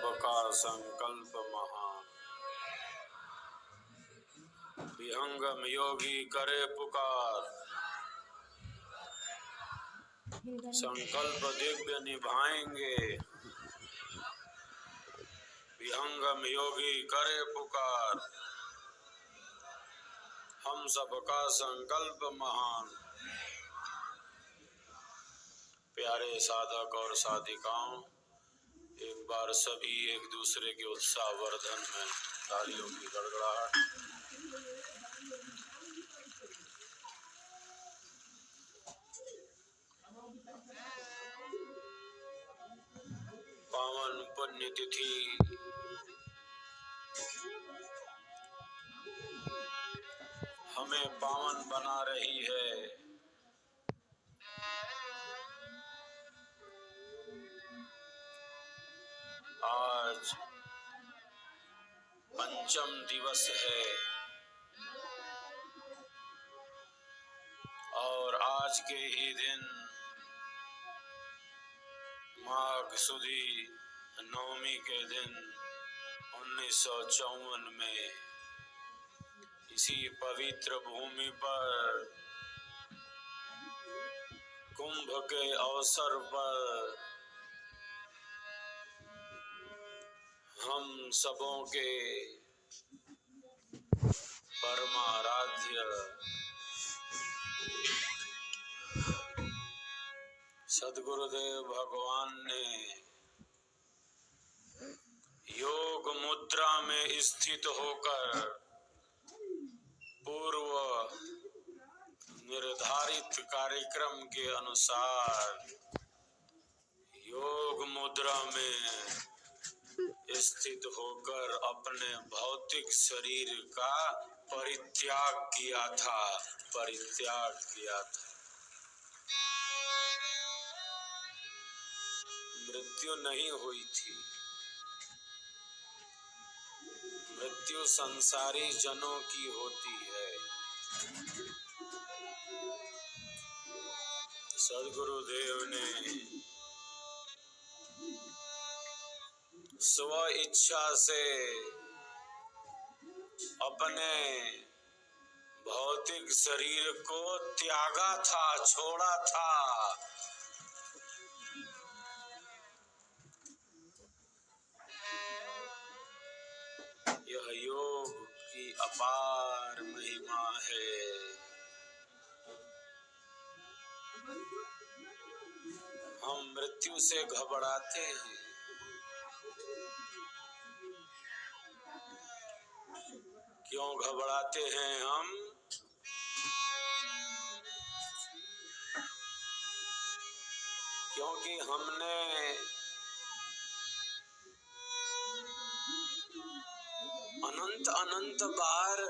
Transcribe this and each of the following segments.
सबका संकल्प महान। विहंगम योगी करे पुकार, संकल्प दिव्य निभाएंगे। विहंगम योगी करे पुकार, हम सबका संकल्प महान। प्यारे साधक और साधिकाओं, एक बार सभी एक दूसरे के उत्साह वर्धन में तालियों की गड़गड़ाहट। पावन पुण्य तिथि हमें पावन बना रही है। आज पंचम दिवस है और आज के ही दिन माघ सुदी नवमी के दिन 1954 में इसी पवित्र भूमि पर कुंभ के अवसर पर हम सबों के परमाराध्य सद्गुरुदेव भगवान ने योग मुद्रा में स्थित होकर पूर्व निर्धारित कार्यक्रम के अनुसार योग मुद्रा में स्थित होकर अपने भौतिक शरीर का परित्याग किया था। मृत्यु नहीं हुई थी। मृत्यु संसारी जनों की होती है। सद्गुरुदेव ने स्व इच्छा से अपने भौतिक शरीर को त्यागा था, छोड़ा था। यह योग की अपार महिमा है। हम मृत्यु से घबराते हैं। क्यों घबराते हैं हम? क्योंकि हमने अनंत बार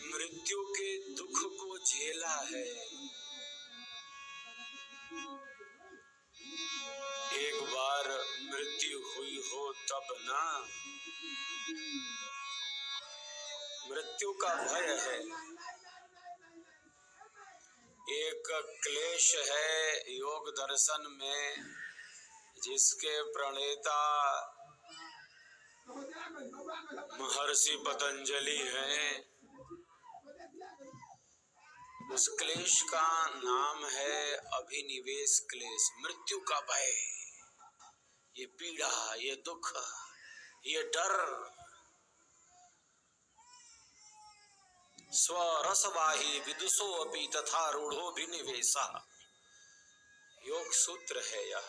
मृत्यु के दुख को झेला है। एक बार मृत्यु हुई हो तब ना। मृत्यु का भय है। एक क्लेश है योग दर्शन में, जिसके प्रणेता महर्षि पतंजलि हैं। उस क्लेश का नाम है अभिनिवेश क्लेश। मृत्यु का भय, ये पीड़ा, ये दुख, ये डर। स्वरसवाही विदुषो अपि तथा रूढ़ो भिनिवेशः, योग सूत्र है यह।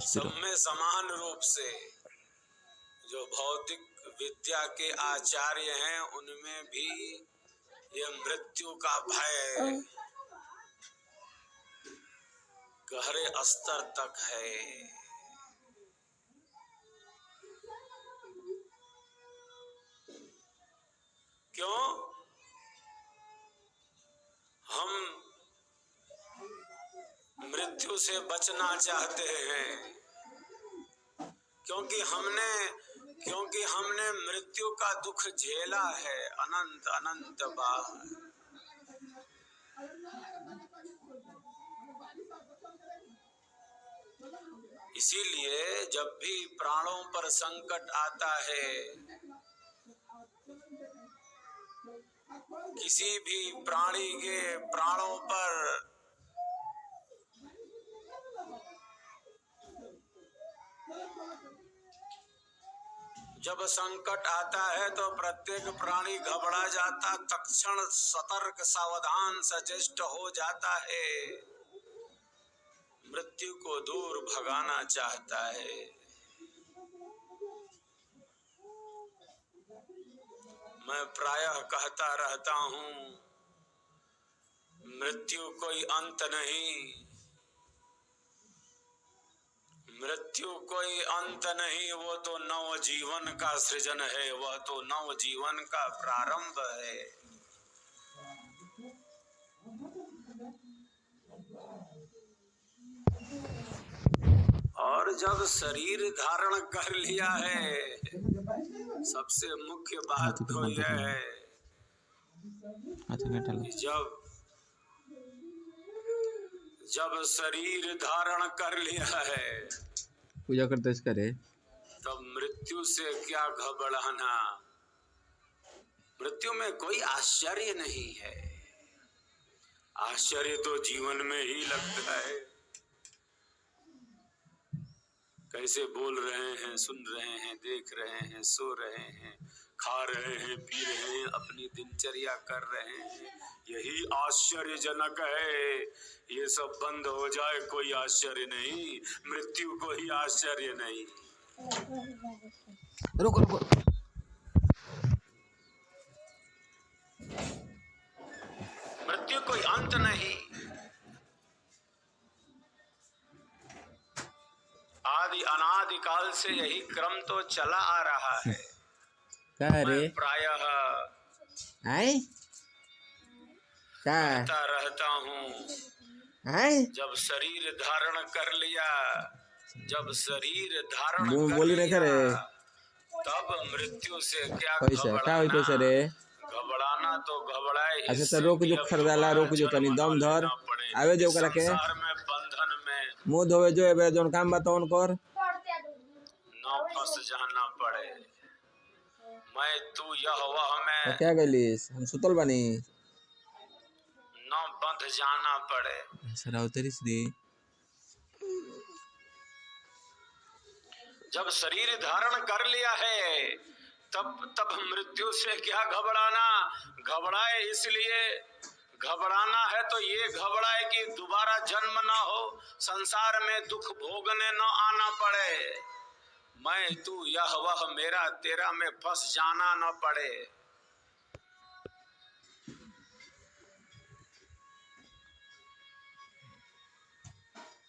सब में समान रूप से जो भौतिक विद्या के आचार्य हैं, उनमें भी ये मृत्यु का भय गहरे स्तर तक है। क्यों? हम मृत्यु से बचना चाहते हैं क्योंकि हमने मृत्यु का दुख झेला है अनंत बार। इसीलिए जब भी प्राणों पर संकट आता है, किसी भी प्राणी के प्राणों पर जब संकट आता है तो प्रत्येक प्राणी घबरा जाता, तत्क्षण सतर्क सावधान सचेष्ट हो जाता है, मृत्यु को दूर भगाना चाहता है। मैं प्रायः कहता रहता हूँ, मृत्यु कोई अंत नहीं, मृत्यु कोई अंत नहीं, वो तो नव जीवन का सृजन है, वह तो नव जीवन का प्रारंभ है। और जब शरीर धारण कर लिया है, सबसे मुख्य बात तो यह है कि जब शरीर धारण कर लिया है, पूजा करते करे, तब मृत्यु से क्या घबराना। मृत्यु में कोई आश्चर्य नहीं है, आश्चर्य तो जीवन में ही लगता है। कैसे बोल रहे हैं, सुन रहे हैं, देख रहे हैं, सो रहे हैं, खा रहे हैं, पी रहे हैं, अपनी दिनचर्या कर रहे हैं, यही आश्चर्यजनक है। ये सब बंद हो जाए कोई आश्चर्य नहीं, मृत्यु को ही आश्चर्य नहीं। रुको रुको, मृत्यु कोई अंत नहीं, आदि अनादि काल से यही क्रम तो चला आ रहा है। क्या रे प्रायः कहता रहता हूँ, जब शरीर धारण कर लिया, जब शरीर धारण कर लिया, तब मृत्यु से क्या घबराना। घबराना तो घबराए, अच्छा तो रोक जो खरदाला, रोक जो तनी दम धर, आवे जो करा के संसार में बंधन में मुंह धोवे जो एबे जोन काम बताओन कर, न फंस जाना पड़े। मैं तू यह वह में तो क्या गलिस, हम सुतल बानी, न बंध जाना पड़े। सराव तेरी श्री। जब शरीर धारण कर लिया है, तब मृत्यु से क्या घबराना। घबराए इसलिए, घबराना है तो ये घबराए कि दोबारा जन्म ना हो, संसार में दुख भोगने न आना पड़े। मैं तू यह वह मेरा तेरा में फंस जाना न पड़े।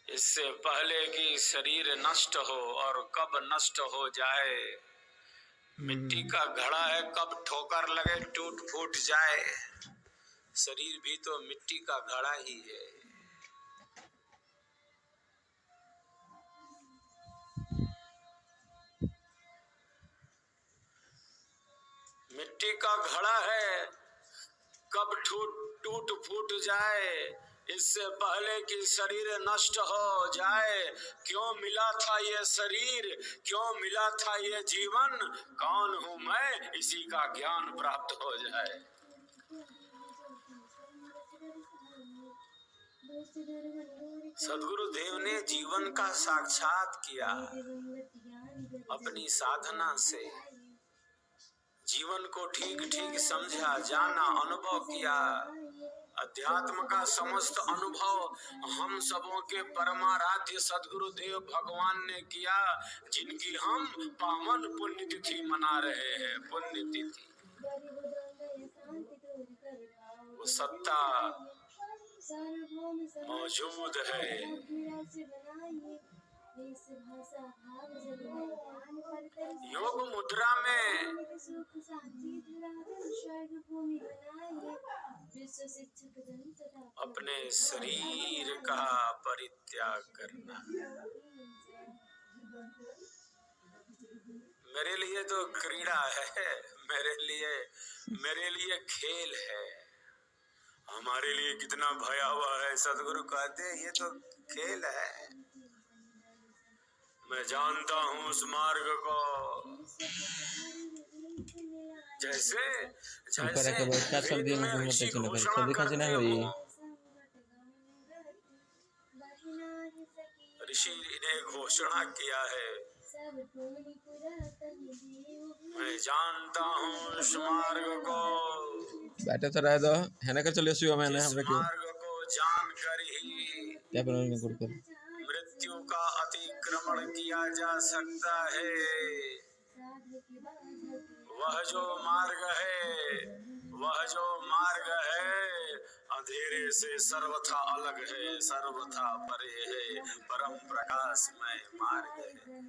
इससे पहले कि शरीर नष्ट हो, और कब नष्ट हो जाए, मिट्टी का घड़ा है, कब ठोकर लगे टूट फूट जाए, शरीर भी तो मिट्टी का घड़ा ही है। मिट्टी का घड़ा है, कब टूट फूट जाए, इससे पहले कि शरीर नष्ट हो जाए। क्यों मिला था ये शरीर, क्यों मिला था ये जीवन, कौन हूँ मैं, इसी का ज्ञान प्राप्त हो जाए। सद्गुरुदेव ने जीवन का साक्षात किया अपनी साधना से, जीवन को ठीक ठीक समझा, जाना, अनुभव किया। अध्यात्म का समस्त अनुभव हम सबों के परमाराध्य सद्गुरुदेव भगवान ने किया, जिनकी हम पावन पुण्यतिथि मना रहे हैं। पुण्यतिथि, वो सत्ता मौजूद है। योग मुद्रा में अपने शरीर का परित्याग करना मेरे लिए तो क्रीड़ा है, मेरे लिए खेल है। हमारे लिए कितना भयावह है, सद्गुरु कहते ये तो खेल है। मैं जानता हूँ उस मार्ग को। जैसे ऊपर के बाद का सब वेद दिन में को मत ऋषि चलो कर घोषणा सब दिखा करते ना भाई हो, ऋषि ने घोषणा किया है, मैं जानता हूँ इस मार्ग को। बैठे तो रह दो है ना कर चलिए सुबह मैंने जिस हमरा क्यों मार्ग को जानकर ही क्या बनाने को कर मृत्यु का अतिक्रमण किया जा सकता है, वह जो मार्ग है अंधेरे से सर्वथा अलग है, सर्वथा परे है, परम प्रकाशमय मार्ग है।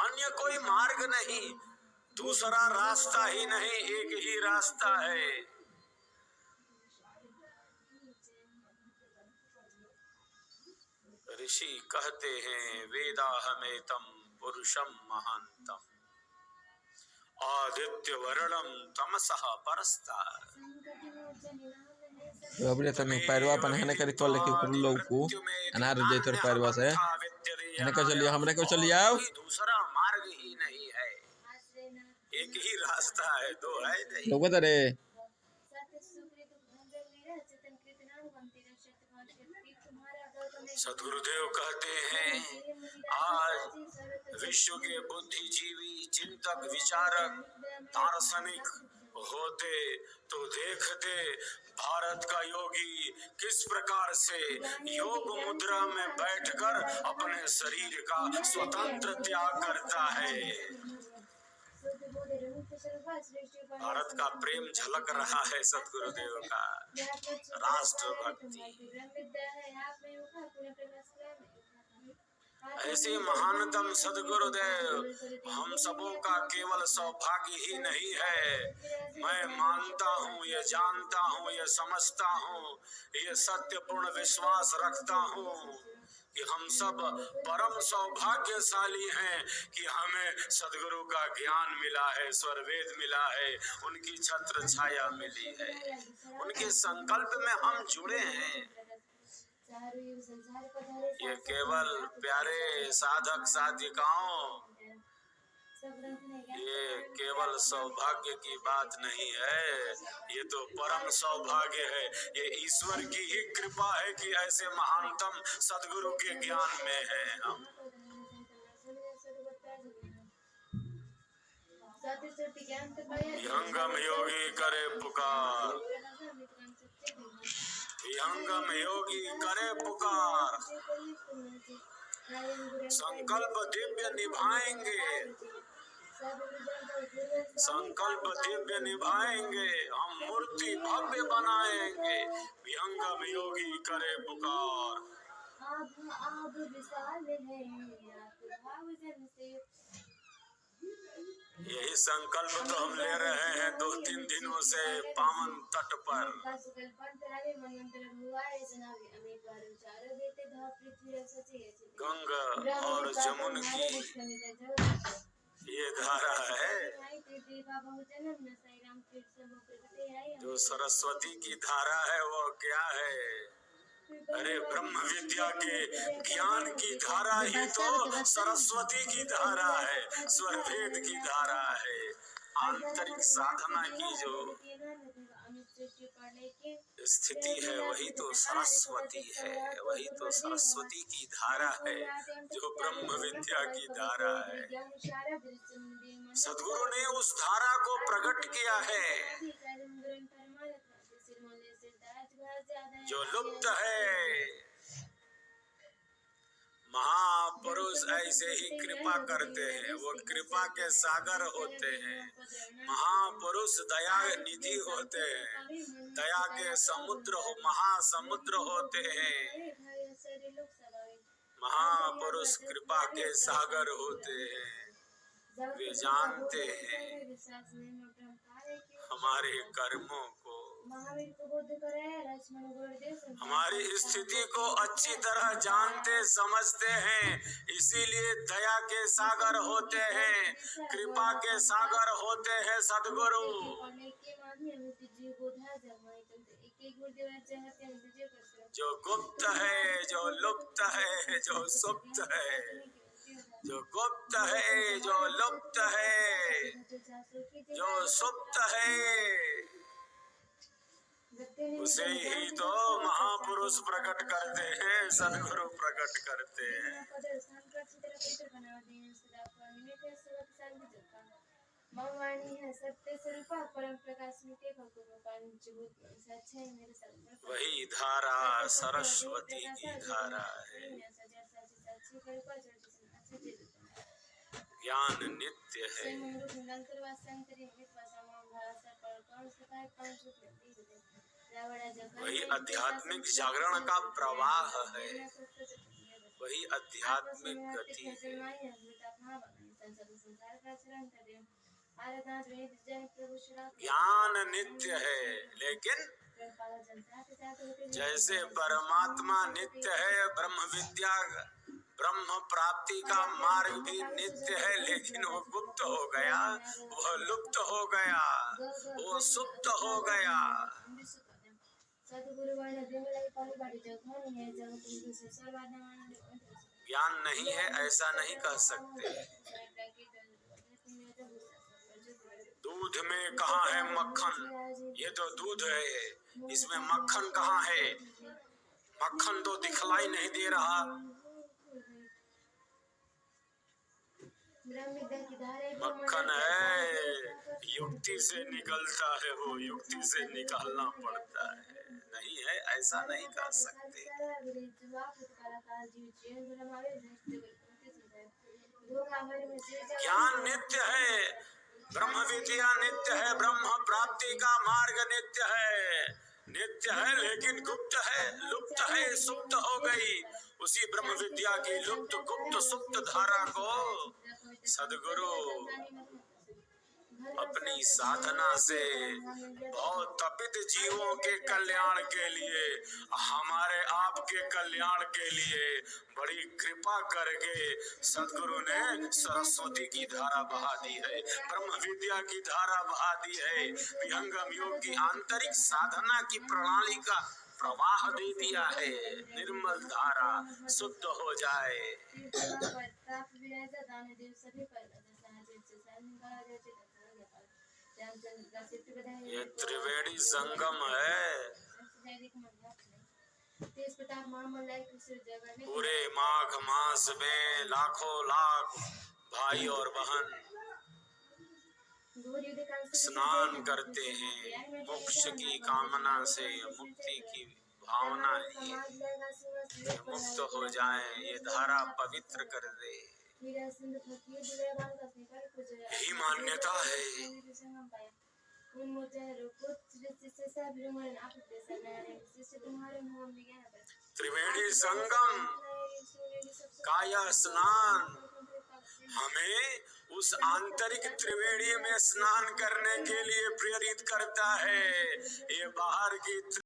अन्य कोई मार्ग नहीं, दूसरा रास्ता ही नहीं, एक ही रास्ता है। ऋषि कहते हैं वेदाहमेतम पुरुषम महांतम आदित्य वर्णम तमसः परस्तात्। अब रे तने पैरवा अपन है ना कर तो लेके कर लो को अनार जे तोर पैरवा से है ना कर चलिए हमरा को चलिए आओ कोई दूसरा मार्ग ही नहीं है, एक ही रास्ता है, दो है नहीं। लोग तो रे सद्गुरुदेव कहते हैं आज विश्व के बुद्धिजीवी, चिंतक, विचारक, दार्शनिक होते तो देखते भारत का योगी किस प्रकार से योग मुद्रा में बैठकर अपने शरीर का स्वतंत्र त्याग करता है। भारत का प्रेम झलक रहा है सद्गुरुदेव का, राष्ट्रभक्ति। ऐसे महानतम सद्गुरुदेव हम सबों का केवल सौभाग्य ही नहीं है, मैं मानता हूँ, ये जानता हूँ, ये समझता हूँ, ये सत्यपूर्ण विश्वास रखता हूँ कि हम सब परम सौभाग्यशाली हैं कि हमें सद्गुरु का ज्ञान मिला है, स्वर वेद मिला है, उनकी छत्र छाया मिली है, उनके संकल्प में हम जुड़े हैं। ये केवल प्यारे साधक साधिकाओं, ये केवल सौभाग्य की बात नहीं है, ये तो परम सौभाग्य है। ये ईश्वर की ही कृपा है कि ऐसे महानतम सद्गुरु के ज्ञान में है हम। विहंगम योगी करे पुकार, विहंगम योगी करे पुकार, संकल्प दिव्य निभाएंगे, संकल्प दिव्य निभाएंगे, हम मूर्ति भव्य बनाएंगे। विहंगम योगी करे पुकार। यही संकल्प तो हम ले रहे हैं 2-3 दिनों से पावन तट पर। गंगा और जमुन की ये धारा है जो सरस्वती की धारा है, वो क्या है? अरे ब्रह्म विद्या के ज्ञान की धारा ही तो सरस्वती की धारा है, स्वर वेद की धारा है। आंतरिक साधना की जो स्थिति है वही तो सरस्वती है, वही तो सरस्वती की धारा है जो ब्रह्म विद्या की धारा है। सद्गुरु ने उस धारा को प्रकट किया है जो लुप्त है। महापुरुष ऐसे ही कृपा करते हैं, वो कृपा के सागर होते हैं। महापुरुष दया निधि होते हैं, दया के समुद्र महासमुद्र होते हैं। महापुरुष कृपा के सागर होते हैं। वे जानते हैं हमारे कर्मों को, हमारी स्थिति को अच्छी तरह जानते समझते हैं, इसीलिए दया के सागर होते हैं, कृपा के सागर होते हैं सद्गुरु। जो गुप्त है, जो लुप्त है, जो सुप्त है, जो गुप्त है, जो लुप्त है, जो सुप्त है, उसे ही तो महापुरुष प्रकट करते हैं, सदगुरु प्रकट करते हैं। वही धारा सरस्वती की धारा है। ज्ञान नित्य है, वही आध्यात्मिक जागरण का प्रवाह है, वही आध्यात्मिक गति है। ज्ञान नित्य है, लेकिन जैसे परमात्मा नित्य है, ब्रह्म विद्या ब्रह्म प्राप्ति का मार्ग भी नित्य है, लेकिन वो गुप्त हो गया, वो लुप्त हो गया, वो सुप्त हो गया। ज्ञान नहीं है ऐसा नहीं कह सकते। दूध में कहाँ है मक्खन? ये तो दूध है, इसमें मक्खन कहाँ है? मक्खन तो दिखलाई नहीं दे रहा। मक्खन है, युक्ति से निकलता है, वो युक्ति से निकालना पड़ता है। नहीं है ऐसा नहीं कह सकते। ज्ञान नित्य है, ब्रह्म विद्या नित्य है, ब्रह्म प्राप्ति का मार्ग नित्य है, नित्य है लेकिन गुप्त है, लुप्त है, सुप्त हो गई। उसी ब्रह्म विद्या की लुप्त गुप्त सुप्त धारा को सदगुरु अपनी साधना से बहुत तपित जीवों के कल्याण के लिए, हमारे आपके कल्याण के लिए बड़ी कृपा करके सदगुरु ने सरस्वती की धारा बहा दी है, ब्रह्म विद्या की धारा बहा दी है, विहंगम योग की आंतरिक साधना की प्रणाली का प्रवाह दे दिया है। निर्मल धारा शुद्ध हो जाए। ये त्रिवेणी संगम है। पूरे माघ मास में लाखों लाख भाई और बहन स्नान करते हैं, मोक्ष की कामना से, मुक्ति की भावना लिए, मुक्त हो जाएं, ये धारा पवित्र कर दे, यही मान्यता है। त्रिवेणी संगम का यह स्नान हमें उस आंतरिक त्रिवेणी में स्नान करने के लिए प्रेरित करता है। ये बाहर की